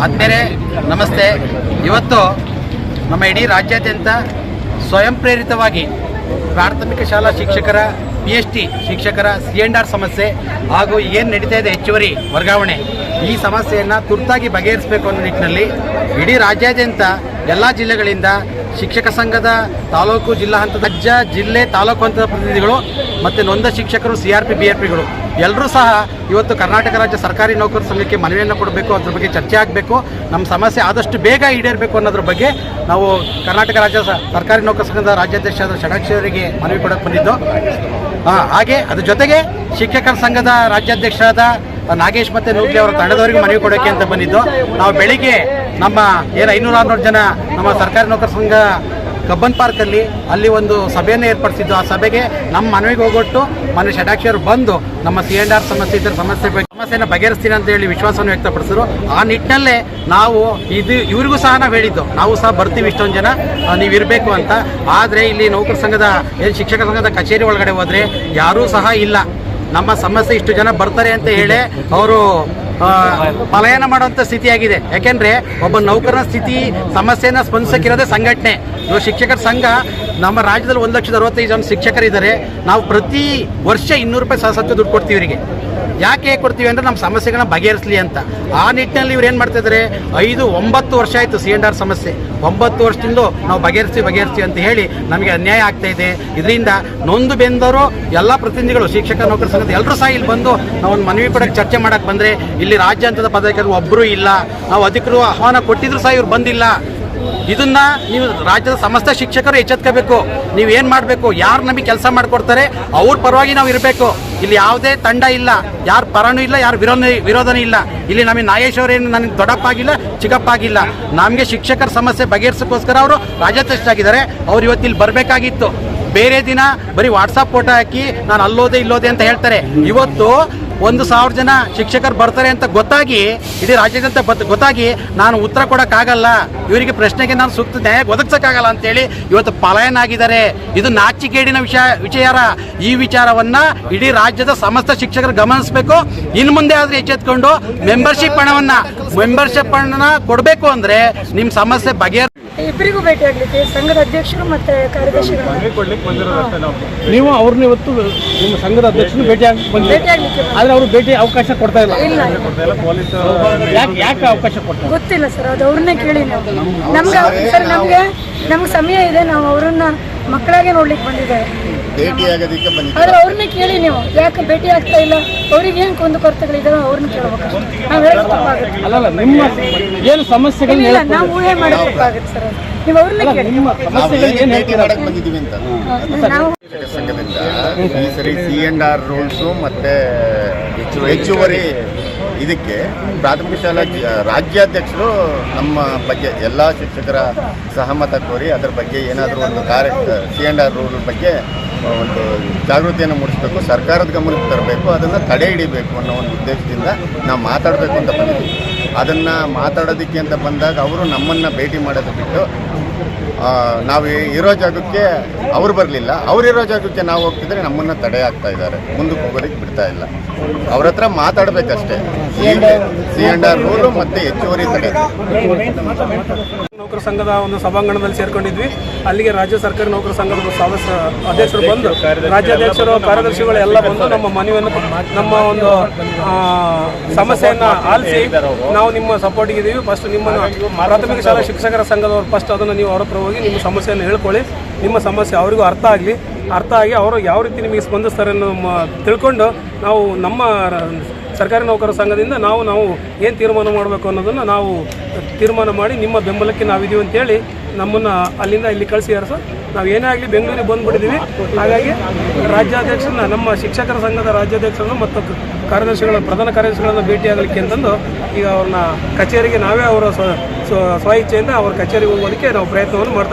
ಆತ್ಮೀಯರೇ ನಮಸ್ತೆ. ಇವತ್ತು ನಮ್ಮ ಇಡೀ ರಾಜ್ಯಾದ್ಯಂತ ಸ್ವಯಂ ಪ್ರೇರಿತವಾಗಿ ಪ್ರಾಥಮಿಕ ಶಾಲಾ ಶಿಕ್ಷಕರ PhD ಶಿಕ್ಷಕರ C&R ಸಮಸ್ಯೆ ಹಾಗೂ ಏನು ನಡೀತಾ ಇದೆ ಹೆಚ್ಚುವರಿ ವರ್ಗಾವಣೆ, ಈ ಸಮಸ್ಯೆಯನ್ನು ತುರ್ತಾಗಿ ಬಗೆಹರಿಸಬೇಕು ಅನ್ನೋ ನಿಟ್ಟಿನಲ್ಲಿ ಇಡೀ ರಾಜ್ಯಾದ್ಯಂತ ಎಲ್ಲ ಜಿಲ್ಲೆಗಳಿಂದ ಶಿಕ್ಷಕ ಸಂಘದ ತಾಲೂಕು ಜಿಲ್ಲಾ ಹಂತದ ರಾಜ್ಯ ಜಿಲ್ಲೆ ತಾಲೂಕು ಹಂತದ ಪ್ರತಿನಿಧಿಗಳು ಮತ್ತು ನೊಂದ ಶಿಕ್ಷಕರು CRP BRPಗಳು ಎಲ್ಲರೂ ಸಹ ಇವತ್ತು ಕರ್ನಾಟಕ ರಾಜ್ಯ ಸರ್ಕಾರಿ ನೌಕರರ ಸಂಘಕ್ಕೆ ಮನವಿಯನ್ನು ಕೊಡಬೇಕು, ಅದ್ರ ಬಗ್ಗೆ ಚರ್ಚೆ ಆಗಬೇಕು, ನಮ್ಮ ಸಮಸ್ಯೆ ಆದಷ್ಟು ಬೇಗ ಈಡೇರಬೇಕು ಅನ್ನೋದ್ರ ಬಗ್ಗೆ ನಾವು ಕರ್ನಾಟಕ ರಾಜ್ಯ ಸರ್ಕಾರಿ ನೌಕರ ಸಂಘದ ರಾಜ್ಯಾಧ್ಯಕ್ಷರಾದ ಷಡಾಕ್ಷರಿಗೆ ಮನವಿ ಕೊಡೋಕ್ಕೆ ಬಂದಿದ್ದು. ಹಾಗೆ ಅದ್ರ ಜೊತೆಗೆ ಶಿಕ್ಷಕರ ಸಂಘದ ರಾಜ್ಯಾಧ್ಯಕ್ಷರಾದ ನಾಗೇಶ್ ಮತ್ತು ನೂಗ್ಲಿ ಅವರ ತಂಡದವರಿಗೂ ಮನವಿ ಕೊಡೋಕ್ಕೆ ಅಂತ ಬಂದಿದ್ದು. ನಾವು ಬೆಳಿಗ್ಗೆ ನಮ್ಮ 500-600 ಜನ ನಮ್ಮ ಸರ್ಕಾರಿ ನೌಕರ ಸಂಘ ಕಬ್ಬನ್ ಪಾರ್ಕಲ್ಲಿ ಅಲ್ಲಿ ಒಂದು ಸಭೆಯನ್ನು ಏರ್ಪಡಿಸಿದ್ದು. ಆ ಸಭೆಗೆ ನಮ್ಮ ಮನವಿಗೆ ಹೋಗೊಟ್ಟು ಮನೆ ಷಡಾಕ್ಷರು ಬಂದು ನಮ್ಮ C&R ಸಮಸ್ಯೆ ಇದ್ದರೆ ಸಮಸ್ಯೆಯನ್ನು ಬಗೆಹರಿಸ್ತೀನಿ ಅಂತ ಹೇಳಿ ವಿಶ್ವಾಸವನ್ನು ವ್ಯಕ್ತಪಡಿಸಿದ್ರು. ಆ ನಿಟ್ಟಿನಲ್ಲೇ ನಾವು ಇವರಿಗೂ ಸಹ ನಾವು ಹೇಳಿದ್ದು, ನಾವು ಸಹ ಬರ್ತೀವಿ ಇಷ್ಟೊಂದು ಜನ, ನೀವು ಇರಬೇಕು ಅಂತ. ಆದರೆ ಇಲ್ಲಿ ನೌಕರ ಸಂಘದ ಶಿಕ್ಷಕ ಸಂಘದ ಕಚೇರಿ ಒಳಗಡೆ ಹೋದರೆ ಯಾರೂ ಸಹ ಇಲ್ಲ. ನಮ್ಮ ಸಮಸ್ಯೆ ಇಷ್ಟು ಜನ ಬರ್ತಾರೆ ಅಂತ ಹೇಳಿ ಅವರು ಪಲಾಯನ ಮಾಡುವಂಥ ಸ್ಥಿತಿಯಾಗಿದೆ. ಯಾಕೆಂದರೆ ಒಬ್ಬ ನೌಕರನ ಸಮಸ್ಯೆಯನ್ನು ಸ್ಪಂದಿಸಕ್ಕಿರೋದೇ ಸಂಘಟನೆ. ಇವಾಗ ಶಿಕ್ಷಕರ ಸಂಘ ನಮ್ಮ ರಾಜ್ಯದಲ್ಲಿ 1,65,000 ಜನ ಶಿಕ್ಷಕರಿದ್ದಾರೆ. ನಾವು ಪ್ರತಿ ವರ್ಷ 200 ರೂಪಾಯಿ ಸದಸ್ಯತ್ವ ದುಡ್ಡು ಕೊಡ್ತೀವಿ ಇವರಿಗೆ. ಯಾಕೆ ಕೊಡ್ತೀವಿ ಅಂದರೆ ನಮ್ಮ ಸಮಸ್ಯೆಗಳನ್ನ ಬಗೆಹರಿಸಲಿ ಅಂತ. ಆ ನಿಟ್ಟಿನಲ್ಲಿ ಇವ್ರು ಏನು ಮಾಡ್ತಾಯಿದ್ದಾರೆ, 5-9 ವರ್ಷ ಆಯಿತು C&R ಸಮಸ್ಯೆ. 9 ವರ್ಷದಿಂದ ನಾವು ಬಗೆಹರಿಸ್ತೀವಿ ಅಂತ ಹೇಳಿ ನಮಗೆ ಅನ್ಯಾಯ ಆಗ್ತಾಯಿದೆ. ಇದರಿಂದ ನೊಂದು ಬೆಂದವರು ಎಲ್ಲ ಪ್ರತಿನಿಧಿಗಳು ಶಿಕ್ಷಕ ನೌಕರ ಸಂಘದ ಎಲ್ಲರೂ ಸಹ ಇಲ್ಲಿ ಬಂದು ನಾವೊಂದು ಮನವಿ ಕೊಡೋಕ್ಕೆ ಚರ್ಚೆ ಮಾಡೋಕ್ಕೆ ಬಂದರೆ ಇಲ್ಲಿ ರಾಜ್ಯ ಹಂತದ ಪದಾಧಿಕಾರಿಗಳು ಒಬ್ಬರೂ ಇಲ್ಲ. ನಾವು ಅಧಿಕೃತ ಆಹ್ವಾನ ಕೊಟ್ಟಿದ್ರು ಸಹ ಇವ್ರು ಬಂದಿಲ್ಲ. ಇದನ್ನ ನೀವು ರಾಜ್ಯದ ಸಮಸ್ತ ಶಿಕ್ಷಕರು ಎಚ್ಚೆತ್ಕೋಬೇಕು. ನೀವು ಏನು ಮಾಡಬೇಕು, ಯಾರು ನಮಗೆ ಕೆಲಸ ಮಾಡಿಕೊಡ್ತಾರೆ ಅವ್ರ ಪರವಾಗಿ ನಾವು ಇರಬೇಕು. ಇಲ್ಲಿ ಯಾವುದೇ ತಂಡ ಇಲ್ಲ, ಯಾರು ಪರನೂ ಇಲ್ಲ, ಯಾರು ವಿರೋಧನೂ ಇಲ್ಲ. ಇಲ್ಲಿ ನಮಗೆ ನಾಗೇಶ್ ಅವರೇನು ನನಗೆ ದೊಡ್ಡಪ್ಪ ಆಗಿಲ್ಲ, ಚಿಕ್ಕಪ್ಪ ಆಗಿಲ್ಲ. ನಮಗೆ ಶಿಕ್ಷಕರ ಸಮಸ್ಯೆ ಬಗೆಹರಿಸೋಕ್ಕೋಸ್ಕರ ಅವರು ರಾಜ್ಯಾಧ್ಯಕ್ಷರಾಗಿದ್ದಾರೆ. ಅವ್ರು ಇವತ್ತು ಇಲ್ಲಿ ಬರಬೇಕಾಗಿತ್ತು. ಬೇರೆ ದಿನ ಬರೀ ವಾಟ್ಸಪ್ ಫೋಟೋ ಹಾಕಿ ನಾನು ಅಲ್ಲೋದೆ ಇಲ್ಲೋದೆ ಅಂತ ಹೇಳ್ತಾರೆ. ಇವತ್ತು 1,000 ಜನ ಶಿಕ್ಷಕರು ಬರ್ತಾರೆ ಅಂತ ಗೊತ್ತಾಗಿ, ಇಡೀ ರಾಜ್ಯಾದ್ಯಂತ ಗೊತ್ತಾಗಿ ನಾನು ಉತ್ತರ ಕೊಡೋಕ್ಕಾಗಲ್ಲ, ಇವರಿಗೆ ಪ್ರಶ್ನೆಗೆ ನಾನು ಸೂಕ್ತ ನ್ಯಾಯ ಒದಗಿಸೋಕ್ಕಾಗಲ್ಲ ಅಂತೇಳಿ ಇವತ್ತು ಪಲಾಯನ ಆಗಿದ್ದಾರೆ. ಇದು ನಾಚಿಕೆಗೇಡಿನ ವಿಚಾರ. ಈ ವಿಚಾರವನ್ನು ಇಡೀ ರಾಜ್ಯದ ಸಮಸ್ತ ಶಿಕ್ಷಕರು ಗಮನಿಸಬೇಕು. ಇನ್ನು ಮುಂದೆ ಆದರೆ ಎಚ್ಚೆತ್ಕೊಂಡು ಮೆಂಬರ್ಶಿಪ್ ಹಣವನ್ನು ಕೊಡಬೇಕು. ಅಂದರೆ ನಿಮ್ಮ ಸಮಸ್ಯೆ ಇಬ್ಬರಿಗೂ ಭೇಟಿ ಆಗ್ಲಿಕ್ಕೆ ಸಂಘದ ಅಧ್ಯಕ್ಷರು ಮತ್ತೆ ಕಾರ್ಯದರ್ಶಿಗಳು ನೀವು ಅವ್ರನ್ನ ಇವತ್ತು ನಿಮ್ಮ ಸಂಘದ ಅಧ್ಯಕ್ಷರು ಭೇಟಿ ಆಗ್ಲಿಕ್ಕೆ ಆದ್ರೆ ಅವರು ಭೇಟಿ ಅವಕಾಶ ಕೊಡ್ತಾ ಇಲ್ಲ. ಯಾಕೆ ಅವಕಾಶ ಕೊಡ್ತಾರೆ ಗೊತ್ತಿಲ್ಲ ಸರ್, ಅದು ಅವ್ರನ್ನೇ ಕೇಳಿ. ನಮ್ಗೆ ಸಮಯ ಇದೆ, ನಾವು ಅವರನ್ನ ಮಕ್ಕಳಾಗೆ ನೋಡ್ಲಿಕ್ಕೆ ಬಂದಿದ್ದೇವೆ. ಆದ್ರೆ ಅವ್ರನ್ನೇ ಕೇಳಿ ನೀವು, ಯಾಕೆ ಭೇಟಿ ಆಗ್ತಾ ಇಲ್ಲ, ಅವ್ರಿಗೆ ಏನ್ ಕುಂದುಕೊರತೆಗಳಿದಾವೆ ಅವ್ರನ್ನ ಕೇಳ್ಬೇಕು. ನಾವ್ ಹೇಳೋಕ್ಕಾಗುತ್ತೆ. ಅಲ್ಲ, ನಿಮ್ಮ ಏನು ಸಮಸ್ಯೆಗಳು ನಾವು ಊಹೆ ಮಾಡೋಕ್ಕಾಗುತ್ತೆ ಸರ್. ನೀವು ಅವ್ರನ್ನ ಕೇಳಿ. ನಾವು ಸಂಘದಿಂದ ಈ ಸರಿ C&R ರೂಲ್ಸು ಮತ್ತೆ ಹೆಚ್ಚುವರಿ ಇದಕ್ಕೆ ಪ್ರಾಥಮಿಕ ಶಾಲಾ ರಾಜ್ಯಾಧ್ಯಕ್ಷರು ನಮ್ಮ ಬಗ್ಗೆ ಎಲ್ಲ ಶಿಕ್ಷಕರ ಸಹಮತ ಕೋರಿ ಅದರ ಬಗ್ಗೆ ಏನಾದರೂ ಒಂದು C&R ರೂಲ್ ಬಗ್ಗೆ ಒಂದು ಜಾಗೃತಿಯನ್ನು ಮೂಡಿಸಬೇಕು, ಸರ್ಕಾರದ ಗಮನಕ್ಕೆ ತರಬೇಕು, ಅದನ್ನು ತಡೆ ಹಿಡಿಬೇಕು ಅನ್ನೋ ಒಂದು ಉದ್ದೇಶದಿಂದ ನಾವು ಮಾತಾಡಬೇಕು ಅಂತ ಬಂದಿದ್ದೀವಿ. ಅದನ್ನು ಮಾತಾಡೋದಕ್ಕೆ ಅಂತ ಬಂದಾಗ ಅವರು ನಮ್ಮನ್ನು ಭೇಟಿ ಮಾಡೋದು ಬಿಟ್ಟು ನಾವು ಇರೋ ಜಾಗಕ್ಕೆ ಅವ್ರು ಬರಲಿಲ್ಲ, ಅವ್ರಿರೋ ಜಾಗಕ್ಕೆ ನಾವು ಹೋಗ್ತಿದ್ರೆ ನಮ್ಮನ್ನು ತಡೆ ಆಗ್ತಾ ಇದ್ದಾರೆ, ಮುಂದಕ್ಕೆ ಹೋಗೋದಕ್ಕೆ ಬಿಡ್ತಾ ಇಲ್ಲ. ಅವ್ರ ಹತ್ರ ಮಾತಾಡಬೇಕಷ್ಟೇ. C&R ರೂಲು ಮತ್ತು ಹೆಚ್ಚುವರಿ ತಡೆ. ನೌಕರ ಸಂಘದ ಒಂದು ಸಭಾಂಗಣದಲ್ಲಿ ಸೇರ್ಕೊಂಡಿದ್ವಿ. ಅಲ್ಲಿಗೆ ರಾಜ್ಯ ಸರ್ಕಾರಿ ನೌಕರ ಸಂಘದ ಅಧ್ಯಕ್ಷರು ಬಂದು, ರಾಜ್ಯಾಧ್ಯಕ್ಷರು ಕಾರ್ಯದರ್ಶಿಗಳು ಎಲ್ಲ ಬಂದು ನಮ್ಮ ಮನವಿಯನ್ನು, ನಮ್ಮ ಒಂದು ಸಮಸ್ಯೆಯನ್ನು ಆಲಿಸಿ ನಾವು ನಿಮ್ಮ ಸಪೋರ್ಟಿಗೆ ಇದ್ದೀವಿ. ಫಸ್ಟ್ ನಿಮ್ಮನ್ನು ಪ್ರಾಥಮಿಕ ಶಾಲಾ ಶಿಕ್ಷಕರ ಸಂಘದವರು ಫಸ್ಟ್ ಅದನ್ನು ನೀವು ಅವ್ರ ಹತ್ರ ಹೋಗಿ ನಿಮ್ಮ ಸಮಸ್ಯೆಯನ್ನು ಹೇಳ್ಕೊಳ್ಳಿ. ನಿಮ್ಮ ಸಮಸ್ಯೆ ಅವರಿಗೂ ಅರ್ಥ ಆಗಿ ಅವರು ಯಾವ ರೀತಿ ನಿಮಗೆ ಸ್ಪಂದಿಸ್ತಾರೆ ಅನ್ನೋ ತಿಳ್ಕೊಂಡು ನಾವು ನಮ್ಮ ಸರ್ಕಾರಿ ನೌಕರ ಸಂಘದಿಂದ ನಾವು ಏನು ತೀರ್ಮಾನ ಮಾಡಬೇಕು ಅನ್ನೋದನ್ನು ನಾವು ತೀರ್ಮಾನ ಮಾಡಿ ನಿಮ್ಮ ಬೆಂಬಲಕ್ಕೆ ನಾವಿದ್ದೀವಿ ಅಂತೇಳಿ ನಮ್ಮನ್ನು ಅಲ್ಲಿಂದ ಇಲ್ಲಿ ಕಳಿಸಿದ್ದಾರೆ ಸರ್. ನಾವು ಏನೇ ಆಗಲಿ ಬೆಂಗಳೂರಿಗೆ ಬಂದುಬಿಟ್ಟಿದ್ದೀವಿ. ಹಾಗಾಗಿ ರಾಜ್ಯಾಧ್ಯಕ್ಷರನ್ನ, ನಮ್ಮ ಶಿಕ್ಷಕರ ಸಂಘದ ರಾಜ್ಯಾಧ್ಯಕ್ಷರನ್ನು ಮತ್ತು ಪ್ರಧಾನ ಕಾರ್ಯದರ್ಶಿಗಳನ್ನು ಭೇಟಿಯಾಗಲಿಕ್ಕೆ ಅಂತಂದು ಈಗ ಅವ್ರನ್ನ ಕಚೇರಿಗೆ ನಾವೇ ಅವರ ಸ್ವ ಇಚ್ಛೆಯಿಂದ ಅವ್ರ ಕಚೇರಿಗೆ ಹೋಗೋದಕ್ಕೆ ನಾವು ಪ್ರಯತ್ನವನ್ನು ಮಾಡ್ತಾ ಇದ್ದೀವಿ.